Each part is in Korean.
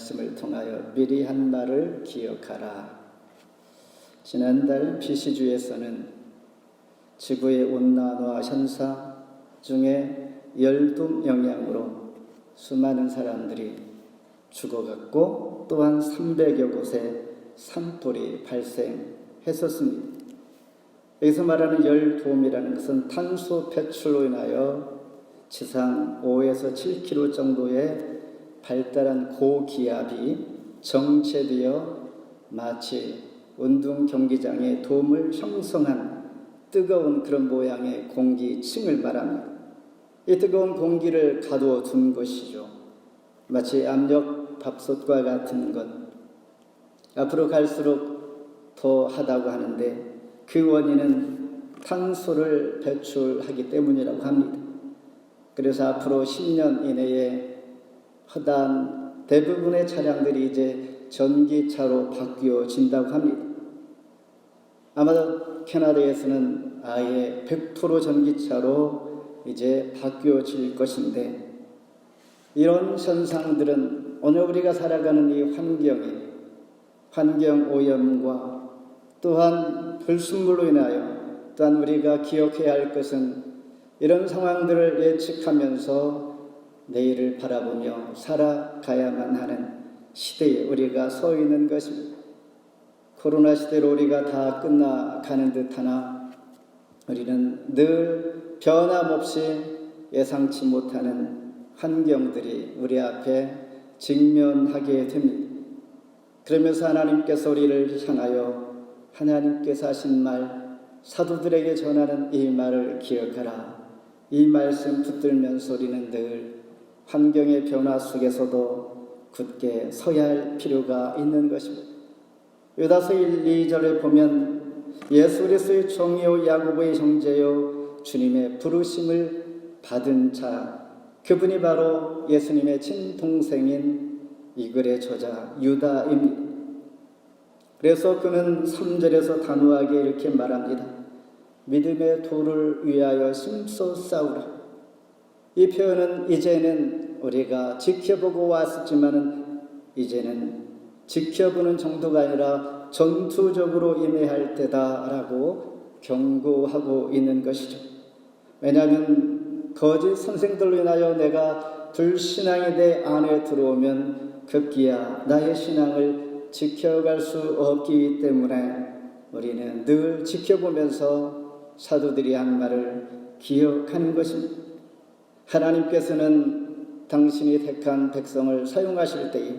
말씀을 통하여 미리 한 말을 기억하라. 지난달 BC주에서는 지구의 온난화 현상 중에 열도 영향으로 수많은 사람들이 죽어갔고 또한 300여 곳에 산불이 발생했었습니다. 여기서 말하는 열도움이라는 것은 탄소 배출로 인하여 지상 5에서 7km 정도의 발달한 고기압이 정체되어 마치 운동 경기장에 돔을 형성한 뜨거운 그런 모양의 공기층을 말합니다. 이 뜨거운 공기를 가두어 둔 것이죠. 마치 압력밥솥과 같은 것. 앞으로 갈수록 더 하다고 하는데 그 원인은 탄소를 배출하기 때문이라고 합니다. 그래서 앞으로 10년 이내에 허다한 대부분의 차량들이 이제 전기차로 바뀌어진다고 합니다. 아마도 캐나다에서는 아예 100% 전기차로 이제 바뀌어질 것인데, 이런 현상들은 오늘 우리가 살아가는 이 환경 오염과 또한 불순물로 인하여 또한 우리가 기억해야 할 것은 이런 상황들을 예측하면서 내일을 바라보며 살아가야만 하는 시대에 우리가 서 있는 것입니다. 코로나 시대로 우리가 다 끝나가는 듯하나 우리는 늘 변함없이 예상치 못하는 환경들이 우리 앞에 직면하게 됩니다. 그러면서 하나님께서 우리를 향하여 하나님께서 하신 말, 사도들에게 전하는 이 말을 기억하라. 이 말씀 붙들면서 우리는 늘 환경의 변화 속에서도 굳게 서야 할 필요가 있는 것입니다. 유다서 1, 2절에 보면 예수 그리스도의 종이요 야고보의 형제요 주님의 부르심을 받은 자, 그분이 바로 예수님의 친동생인 이 글의 저자 유다입니다. 그래서 그는 3절에서 단호하게 이렇게 말합니다. 믿음의 도를 위하여 힘써 싸우라. 이 표현은 이제는 우리가 지켜보고 왔었지만은 이제는 지켜보는 정도가 아니라 전투적으로 임해할 때다라고 경고하고 있는 것이죠. 왜냐하면 거짓 선생들로 인하여 내가 불신앙이 내 안에 들어오면 급기야 나의 신앙을 지켜갈 수 없기 때문에 우리는 늘 지켜보면서 사도들이 한 말을 기억하는 것입니다. 하나님께서는 당신이 택한 백성을 사용하실 때에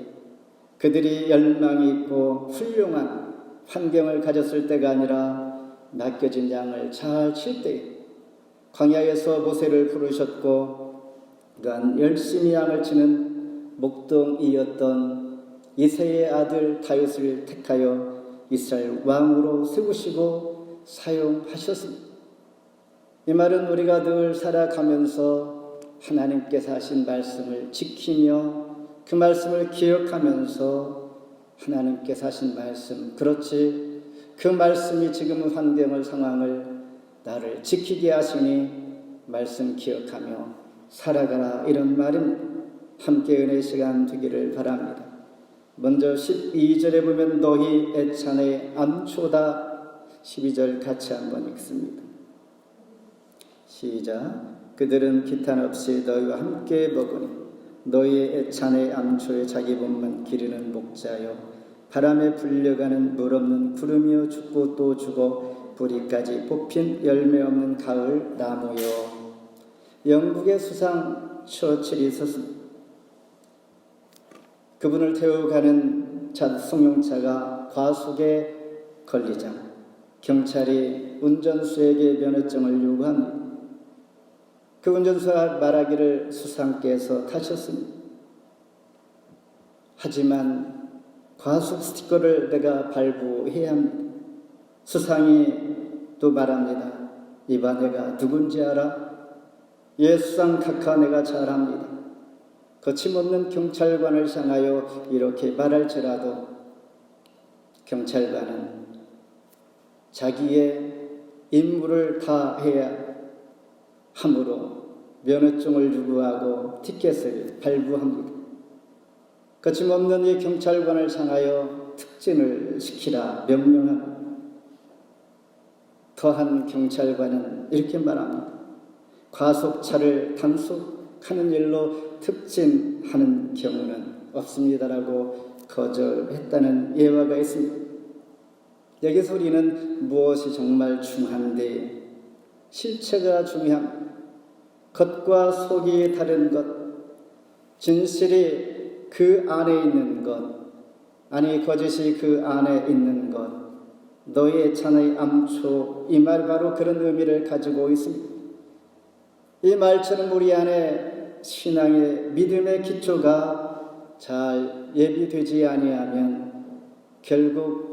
그들이 열망이 있고 훌륭한 환경을 가졌을 때가 아니라 맡겨진 양을 잘 칠 때에 광야에서 모세를 부르셨고 그간 열심히 양을 치는 목동이었던 이새의 아들 다윗을 택하여 이스라엘 왕으로 세우시고 사용하셨습니다. 이 말은 우리가 늘 살아가면서 하나님께서 하신 말씀을 지키며 그 말씀을 기억하면서 하나님께서 하신 말씀, 그렇지 그 말씀이 지금 환경을 상황을 나를 지키게 하시니 말씀 기억하며 살아가라, 이런 말입니다. 함께 은혜 시간 되기를 바랍니다. 먼저 12절에 보면 너희 애찬의 암초다. 12절 같이 한번 읽습니다. 시작. 그들은 기탄 없이 너희와 함께 먹으니 너희의 애찬의 암초에 자기 몸만 기르는 목자여 바람에 불려가는 물 없는 구름이여 죽고 또 죽어 뿌리까지 뽑힌 열매 없는 가을 나무여. 영국의 수상 처칠이 있었습니다. 그분을 태워가는 승용차가 과속에 걸리자 경찰이 운전수에게 면허증을 요구합니다. 그 운전수가 말하기를 수상께서 타셨습니다. 하지만 과속 스티커를 내가 발부해야 합니다. 수상이 또 말합니다. 이봐, 내가 누군지 알아? 예, 수상 카카 내가 잘 압니다. 거침없는 경찰관을 향하여 이렇게 말할지라도 경찰관은 자기의 임무를 다해야 함으로 면허증을 요구하고 티켓을 발부합니다. 거침없는 이 경찰관을 향하여 특진을 시키라 명령합니다. 더한 경찰관은 이렇게 말합니다. 과속차를 단속하는 일로 특진하는 경우는 없습니다라고 거절했다는 예화가 있습니다. 여기서 우리는 무엇이 정말 중요한데 실체가 중요합니다. 겉과 속이 다른 것, 진실이 그 안에 있는 것, 아니 거짓이 그 안에 있는 것, 너의 찬의 암초, 이 말 바로 그런 의미를 가지고 있습니다. 이 말처럼 우리 안에 신앙의 믿음의 기초가 잘 예비되지 아니하면 결국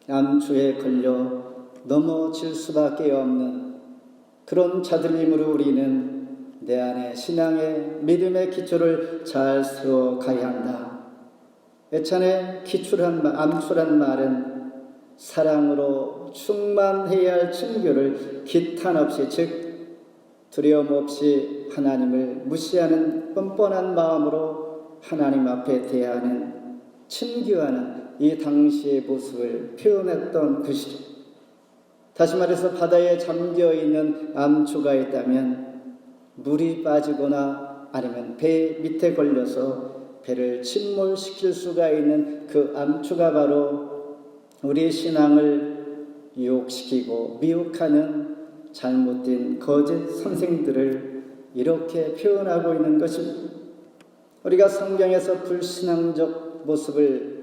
암초에 걸려 넘어질 수밖에 없는 그런 자들이므로 우리는 내 안에 신앙의 믿음의 기초를 잘 세워가야 한다. 애찬의 암초란 말은 사랑으로 충만해야 할 친교를 기탄 없이, 즉 두려움 없이 하나님을 무시하는 뻔뻔한 마음으로 하나님 앞에 대하는 친교하는 이 당시의 모습을 표현했던 것이죠. 다시 말해서 바다에 잠겨있는 암초가 있다면 물이 빠지거나 아니면 배 밑에 걸려서 배를 침몰시킬 수가 있는 그 암초가 바로 우리 신앙을 유혹시키고 미혹하는 잘못된 거짓 선생들을 이렇게 표현하고 있는 것입니다. 우리가 성경에서 불신앙적 모습을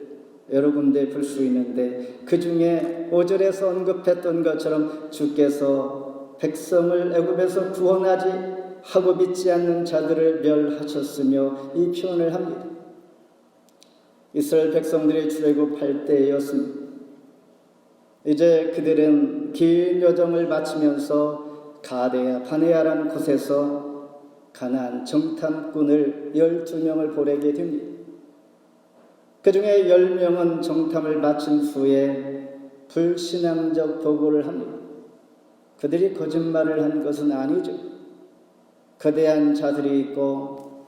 여러 군데 볼 수 있는데 그 중에 5절에서 언급했던 것처럼 주께서 백성을 애굽에서 구원하지 하고 믿지 않는 자들을 멸하셨으며 이 표현을 합니다. 이스라엘 백성들이 출애굽할 때였습니다. 이제 그들은 긴 여정을 마치면서 가데야 바네아라는 곳에서 가나안 정탐꾼을 12명을 보내게 됩니다. 그 중에 10명은 정탐을 마친 후에 불신앙적 보고를 합니다. 그들이 거짓말을 한 것은 아니죠. 거대한 자들이 있고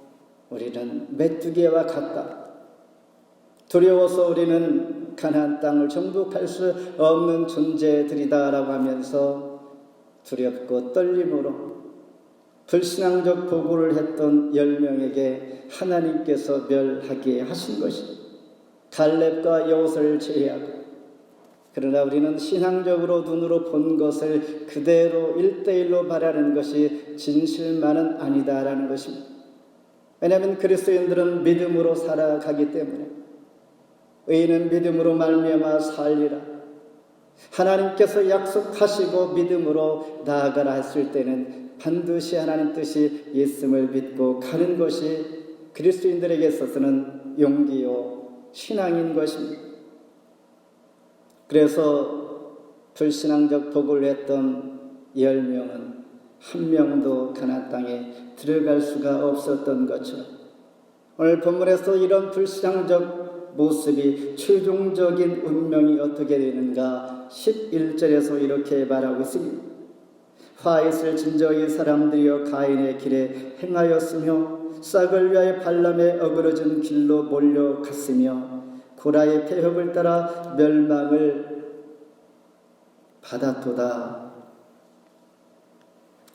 우리는 메뚜기와 같다. 두려워서 우리는 가나안 땅을 정복할 수 없는 존재들이다라고 하면서 두렵고 떨림으로 불신앙적 보고를 했던 10명에게 하나님께서 멸하게 하신 것입니다. 갈렙과 여호수아를 제외하고. 그러나 우리는 신앙적으로 눈으로 본 것을 그대로 1:1로 말하는 것이 진실만은 아니다라는 것입니다. 왜냐하면 그리스도인들은 믿음으로 살아가기 때문에 의인은 믿음으로 말미암아 살리라. 하나님께서 약속하시고 믿음으로 나아가라 했을 때는 반드시 하나님 뜻이 있음을 믿고 가는 것이 그리스도인들에게 있어서는 용기요 신앙인 것입니다. 그래서 불신앙적 보고를 했던 10명은 한 명도 가나안 땅에 들어갈 수가 없었던 것처럼 오늘 본문에서 이런 불신앙적 모습이 최종적인 운명이 어떻게 되는가 11절에서 이렇게 말하고 있습니다. 화잇을 진저히 사람들이여 가인의 길에 행하였으며 싹을 위하여 발람의 어그러진 길로 몰려갔으며 고라의 폐역을 따라 멸망을 받았도다.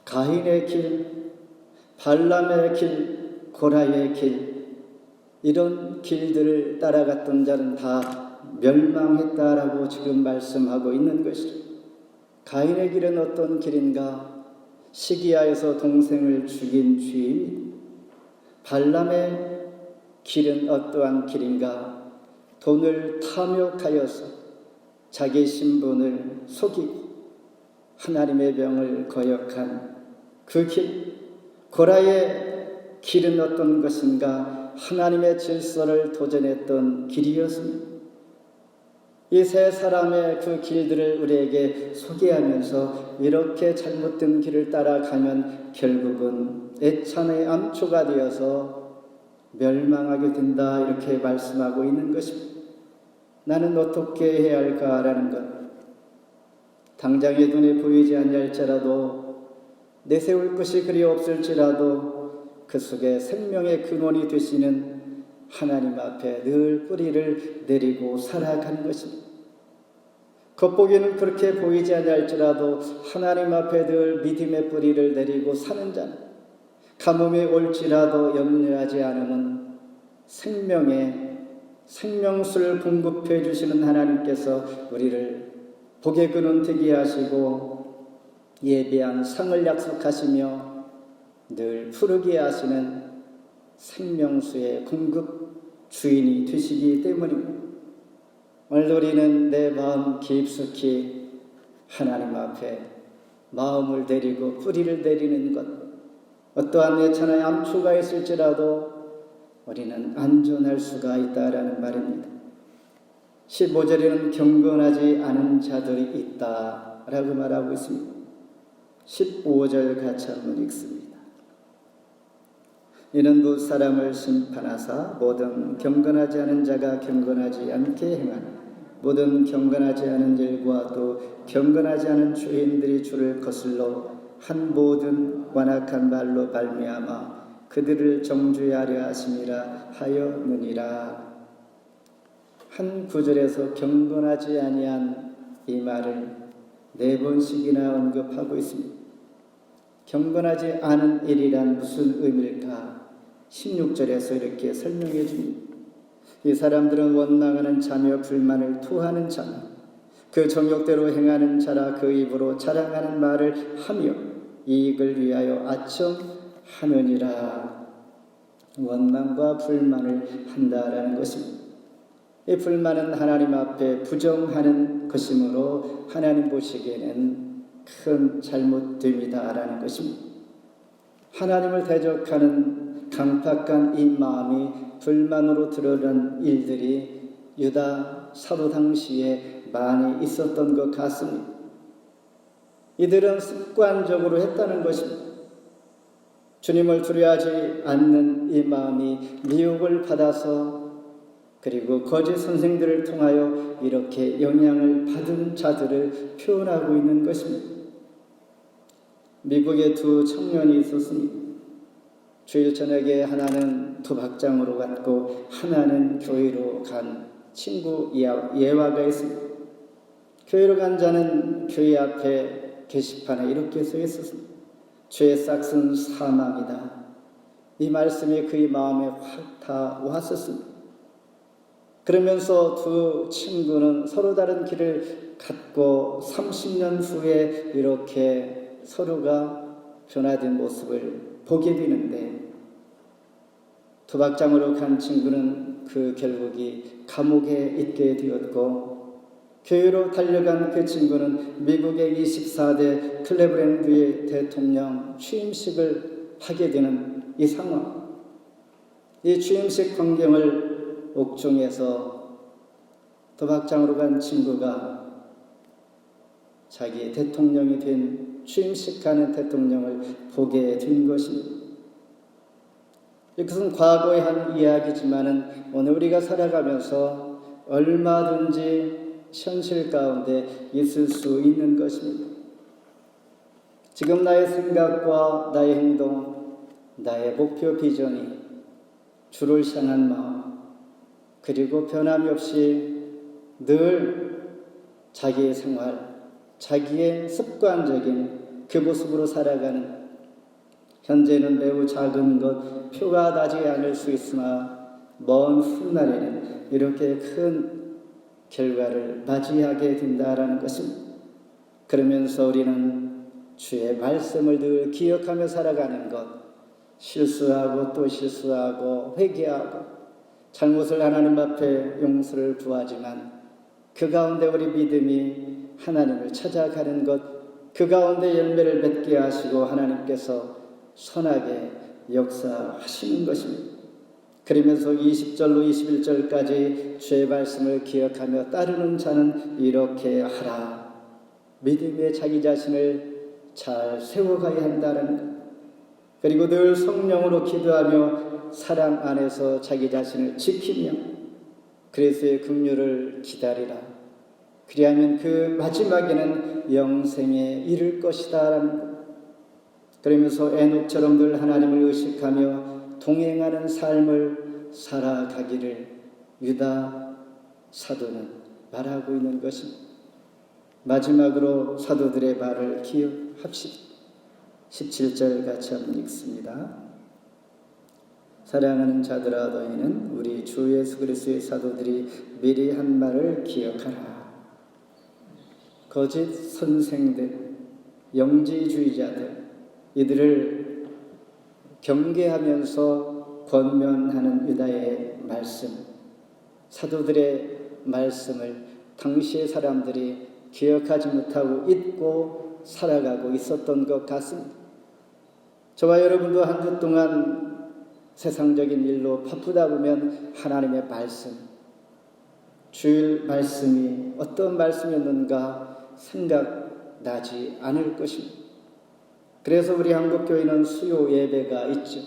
가인의 길, 발람의 길, 고라의 길, 이런 길들을 따라갔던 자는 다 멸망했다라고 지금 말씀하고 있는 것이죠. 가인의 길은 어떤 길인가? 시기야에서 동생을 죽인 죄입니다. 발람의 길은 어떠한 길인가? 돈을 탐욕하여서 자기 신분을 속이고 하나님의 명을 거역한 그 길. 고라의 길은 어떤 것인가? 하나님의 질서를 도전했던 길이었습니다. 이 세 사람의 그 길들을 우리에게 소개하면서 이렇게 잘못된 길을 따라가면 결국은 애찬의 암초가 되어서 멸망하게 된다, 이렇게 말씀하고 있는 것입니다. 나는 어떻게 해야 할까라는 것, 당장의 눈에 보이지 아니할지라도 내세울 것이 그리 없을지라도 그 속에 생명의 근원이 되시는 하나님 앞에 늘 뿌리를 내리고 살아가는 것입니다. 겉보기는 그렇게 보이지 않을지라도 하나님 앞에 늘 믿음의 뿌리를 내리고 사는 자는 가뭄이 올지라도 염려하지 않으면 생명수를 공급해 주시는 하나님께서 우리를 복의 근원 되게 하시고 예비한 상을 약속하시며 늘 푸르게 하시는 생명수의 공급 주인이 되시기 때문입니다. 오늘 우리는 내 마음 깊숙이 하나님 앞에 마음을 내리고 뿌리를 내리는 것, 어떠한 예찬의 암초가 있을지라도 우리는 안전할 수가 있다라는 말입니다. 15절에는 경건하지 않은 자들이 있다라고 말하고 있습니다. 15절 같이 한번 읽습니다. 이는 무 사람을 심판하사 모든 경건하지 않은 자가 경건하지 않게 행하니 모든 경건하지 않은 일과 또 경건하지 않은 주인들이 주를 거슬러 한 모든 완악한 말로 발미하마 그들을 정죄하려 하심이라 하였느니라. 한 구절에서 경건하지 아니한 이 말을 4번씩이나 언급하고 있습니다. 경건하지 않은 일이란 무슨 의미일까? 16절에서 이렇게 설명해 줍니다. 이 사람들은 원망하는 자며 불만을 토하는 자며 그 정욕대로 행하는 자라 그 입으로 자랑하는 말을 하며 이익을 위하여 아첨하느니라. 원망과 불만을 한다라는 것입니다. 이 불만은 하나님 앞에 부정하는 것이므로 하나님 보시기에는 큰 잘못됨이다라는 것입니다. 하나님을 대적하는 강팍한 이 마음이 불만으로 드러난 일들이 유다 사도 당시에 많이 있었던 것 같습니다. 이들은 습관적으로 했다는 것입니다. 주님을 두려워하지 않는 이 마음이 미혹을 받아서 그리고 거짓 선생들을 통하여 이렇게 영향을 받은 자들을 표현하고 있는 것입니다. 미국에 2 청년이 있었습니다. 주일 저녁에 하나는 도박장으로 갔고 하나는 교회로 간 친구 예화가 있습니다. 교회로 간 자는 교회 앞에 게시판에 이렇게 써 있었습니다. 죄의 싹은 사망이다. 이 말씀이 그의 마음에 확 다 왔었습니다. 그러면서 2 친구는 서로 다른 길을 갔고 30년 후에 이렇게 서로가 변화된 모습을 보게 되는데 도박장으로 간 친구는 그 결국이 감옥에 있게 되었고 교회로 달려간 그 친구는 미국의 24대 클레브랜드의 대통령 취임식을 하게 되는 이 상황, 이 취임식 광경을 옥중에서 도박장으로 간 친구가 자기 대통령이 된 취임식하는 대통령을 보게 된 것입니다. 이것은 과거의 한 이야기지만은 오늘 우리가 살아가면서 얼마든지 현실 가운데 있을 수 있는 것입니다. 지금 나의 생각과 나의 행동, 나의 목표 비전이 주를 향한 마음, 그리고 변함이 없이 늘 자기의 생활, 자기의 습관적인 그 모습으로 살아가는, 현재는 매우 작은 것, 표가 나지 않을 수 있으나 먼 훗날에는 이렇게 큰 결과를 맞이하게 된다라는 것입니다. 그러면서 우리는 주의 말씀을 늘 기억하며 살아가는 것, 실수하고 또 실수하고 회개하고 잘못을 하나님 앞에 용서를 구하지만 그 가운데 우리 믿음이 하나님을 찾아가는 것, 그 가운데 열매를 맺게 하시고 하나님께서 선하게 역사하시는 것입니다. 그러면서 20절로 21절까지 주의 말씀을 기억하며 따르는 자는 이렇게 하라. 믿음의 자기 자신을 잘 세워가야 한다는 것. 그리고 늘 성령으로 기도하며 사랑 안에서 자기 자신을 지키며 그리스도의 긍휼을 기다리라. 그리하면 그 마지막에는 영생에 이를 것이다 라는 것. 그러면서 에녹처럼 늘 하나님을 의식하며 동행하는 삶을 살아가기를 유다 사도는 말하고 있는 것입니다. 마지막으로 사도들의 말을 기억합시다. 17절 같이 한번 읽습니다. 사랑하는 자들아 너희는 우리 주 예수 그리스도의 사도들이 미리 한 말을 기억하라. 거짓 선생들, 영지주의자들, 이들을 경계하면서 권면하는 유다의 말씀, 사도들의 말씀을 당시의 사람들이 기억하지 못하고 잊고 살아가고 있었던 것 같습니다. 저와 여러분도 한 주 동안 세상적인 일로 바쁘다 보면 하나님의 말씀, 주일 말씀이 어떤 말씀이었는가 생각나지 않을 것입니다. 그래서 우리 한국교회는 수요 예배가 있죠.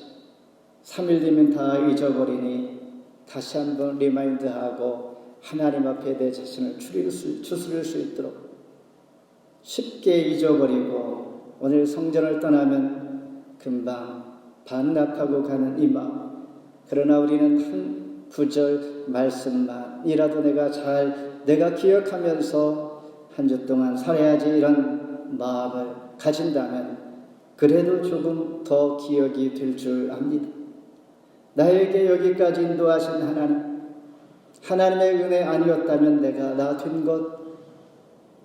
3일 되면 다 잊어버리니 다시 한번 리마인드하고 하나님 앞에 내 자신을 추스릴 수 있도록 쉽게 잊어버리고 오늘 성전을 떠나면 금방 반납하고 가는 이 마음. 그러나 우리는 한 구절 말씀만이라도 내가 기억하면서 한 주 동안 살아야지 이런 마음을 가진다면 그래도 조금 더 기억이 될 줄 압니다. 나에게 여기까지 인도하신 하나님의 은혜 아니었다면 내가 나 된 것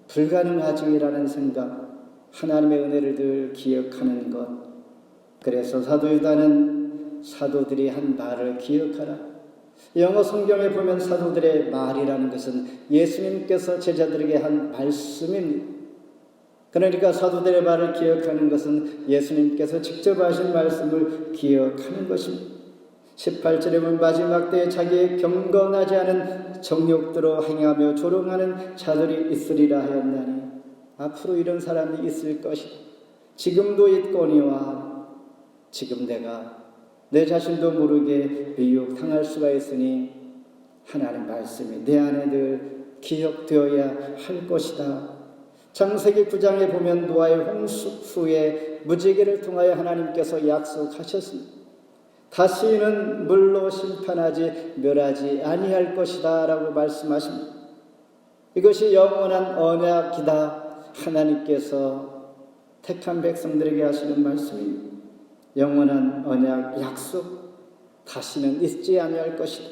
불가능하지라는 생각, 하나님의 은혜를 늘 기억하는 것. 그래서 사도 유다는 사도들이 한 말을 기억하라. 영어 성경에 보면 사도들의 말이라는 것은 예수님께서 제자들에게 한 말씀입니다. 그러니까 사도들의 말을 기억하는 것은 예수님께서 직접 하신 말씀을 기억하는 것입니다. 18절에 보면 마지막 때에 자기의 경건하지 않은 정욕대로 행하며 조롱하는 자들이 있으리라 하였나니 앞으로 이런 사람이 있을 것이다. 지금도 있거니와 지금 내가 내 자신도 모르게 미혹당할 수가 있으니 하나님 말씀이 내 안에 늘 기억되어야 할 것이다. 창세기 9장에 보면 노아의 홍수 후에 무지개를 통하여 하나님께서 약속하셨습니다. 다시는 물로 심판하지 멸하지 아니할 것이다 라고 말씀하십니다. 이것이 영원한 언약이다. 하나님께서 택한 백성들에게 하시는 말씀입니다. 영원한 언약 약속 다시는 잊지 아니할 것이다.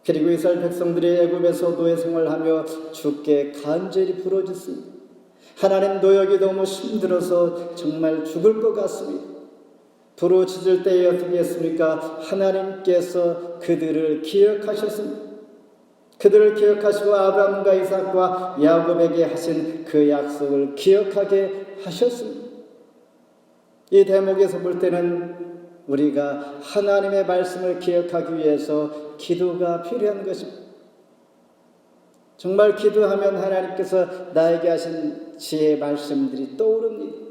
그리고 이스라엘 백성들이 애굽에서 노예 생활하며 죽게 간절히 부르짖습니다. 하나님 노역이 너무 힘들어서 정말 죽을 것 같습니다. 부르짖을 때에 어떻게 했습니까? 하나님께서 그들을 기억하셨습니다. 그들을 기억하시고 아브라함과 이삭과 야곱에게 하신 그 약속을 기억하게 하셨습니다. 이 대목에서 볼 때는 우리가 하나님의 말씀을 기억하기 위해서 기도가 필요한 것입니다. 정말 기도하면 하나님께서 나에게 하신 지혜의 말씀들이 떠오릅니다.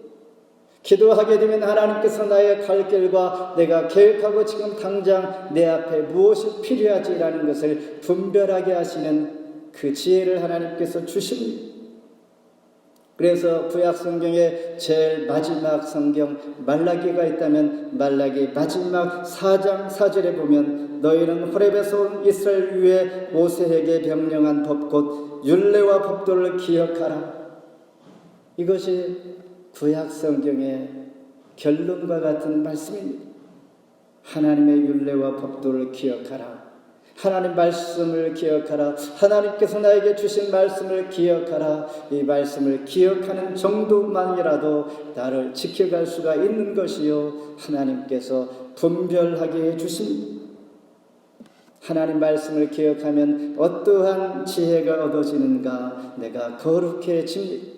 기도하게 되면 하나님께서 나의 갈 길과 내가 계획하고 지금 당장 내 앞에 무엇이 필요하지라는 것을 분별하게 하시는 그 지혜를 하나님께서 주십니다. 그래서 구약 성경의 제일 마지막 성경 말라기가 있다면 말라기 마지막 4장 4절에 보면 너희는 호렙에서 온 이스라엘 위에 모세에게 명령한 법 곧 율례와 법도를 기억하라. 이것이 구약 성경의 결론과 같은 말씀입니다. 하나님의 율례와 법도를 기억하라. 하나님 말씀을 기억하라. 하나님께서 나에게 주신 말씀을 기억하라. 이 말씀을 기억하는 정도만이라도 나를 지켜갈 수가 있는 것이요 하나님께서 분별하게 해주십니다. 하나님 말씀을 기억하면 어떠한 지혜가 얻어지는가? 내가 거룩해집니다.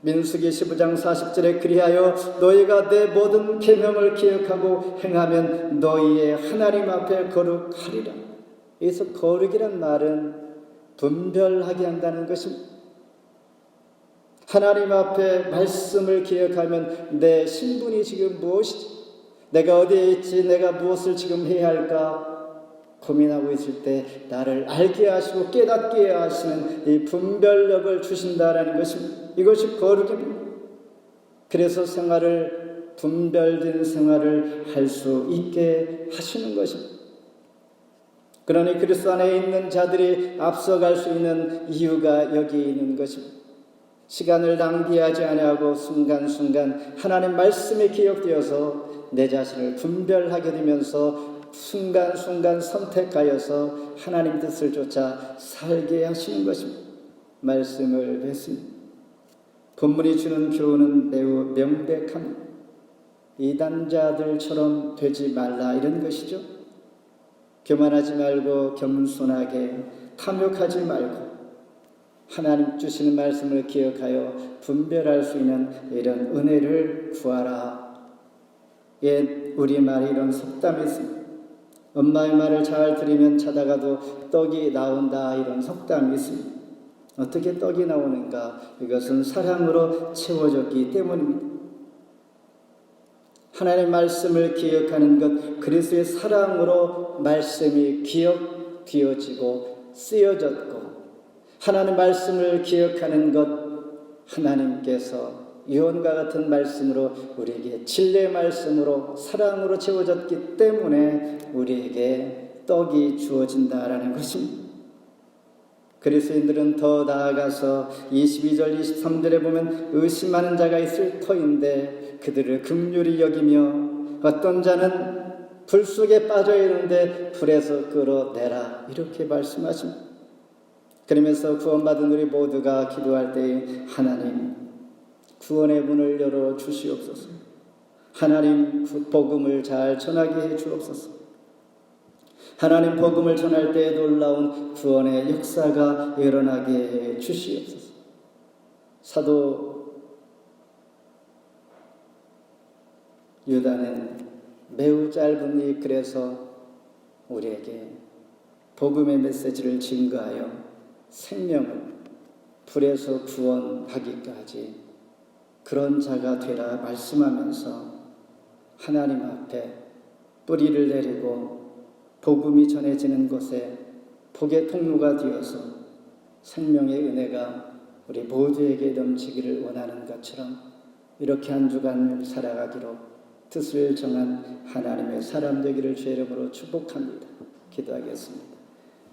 민수기 15장 40절에 그리하여 너희가 내 모든 계명을 기억하고 행하면 너희의 하나님 앞에 거룩하리라. 여기서 거룩이란 말은 분별하게 한다는 것입니다. 하나님 앞에 말씀을 기억하면 내 신분이 지금 무엇이지? 내가 어디에 있지? 내가 무엇을 지금 해야 할까? 고민하고 있을 때 나를 알게 하시고 깨닫게 하시는 이 분별력을 주신다라는 것입니다. 이것이 거룩입니다. 그래서 분별된 생활을 할 수 있게 하시는 것입니다. 그러니 그리스도 안에 있는 자들이 앞서갈 수 있는 이유가 여기 있는 것입니다. 시간을 낭비하지 아니하고 순간순간 하나님 말씀이 기억되어서 내 자신을 분별하게 되면서 순간순간 선택하여서 하나님 뜻을 쫓아 살게 하시는 것입니다. 말씀을 뵙습니다. 본문이 주는 교훈은 매우 명백합니다. 이단자들처럼 되지 말라 이런 것이죠. 교만하지 말고 겸손하게, 탐욕하지 말고 하나님 주시는 말씀을 기억하여 분별할 수 있는 이런 은혜를 구하라. 옛 우리말에 이런 속담이 있습니다. 엄마의 말을 잘 들으면 자다가도 떡이 나온다 이런 속담이 있습니다. 어떻게 떡이 나오는가? 이것은 사랑으로 채워졌기 때문입니다. 하나님의 말씀을 기억하는 것, 그리스도의 사랑으로 말씀이 기억되어지고 쓰여졌고, 하나님의 말씀을 기억하는 것, 하나님께서 유언과 같은 말씀으로 우리에게 진리의 말씀으로 사랑으로 채워졌기 때문에 우리에게 떡이 주어진다라는 것입니다. 그리스도인들은 더 나아가서 22절 23절에 보면 의심하는 자가 있을 터인데 그들을 긍휼히 여기며 어떤 자는 불 속에 빠져 있는데 불에서 끌어내라 이렇게 말씀하십니다. 그러면서 구원받은 우리 모두가 기도할 때에 하나님 구원의 문을 열어 주시옵소서. 하나님 복음을 잘 전하게 해 주옵소서. 하나님 복음을 전할 때 놀라운 구원의 역사가 일어나게 해 주시옵소서. 사도 유다는 매우 짧은 이 글에서 우리에게 복음의 메시지를 증거하여 생명을 불에서 구원하기까지 그런 자가 되라 말씀하면서 하나님 앞에 뿌리를 내리고 복음이 전해지는 곳에 복의 통로가 되어서 생명의 은혜가 우리 모두에게 넘치기를 원하는 것처럼 이렇게 한 주간을 살아가기로 뜻을 정한 하나님의 사람 되기를 주의 이름으로 축복합니다. 기도하겠습니다.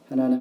하나님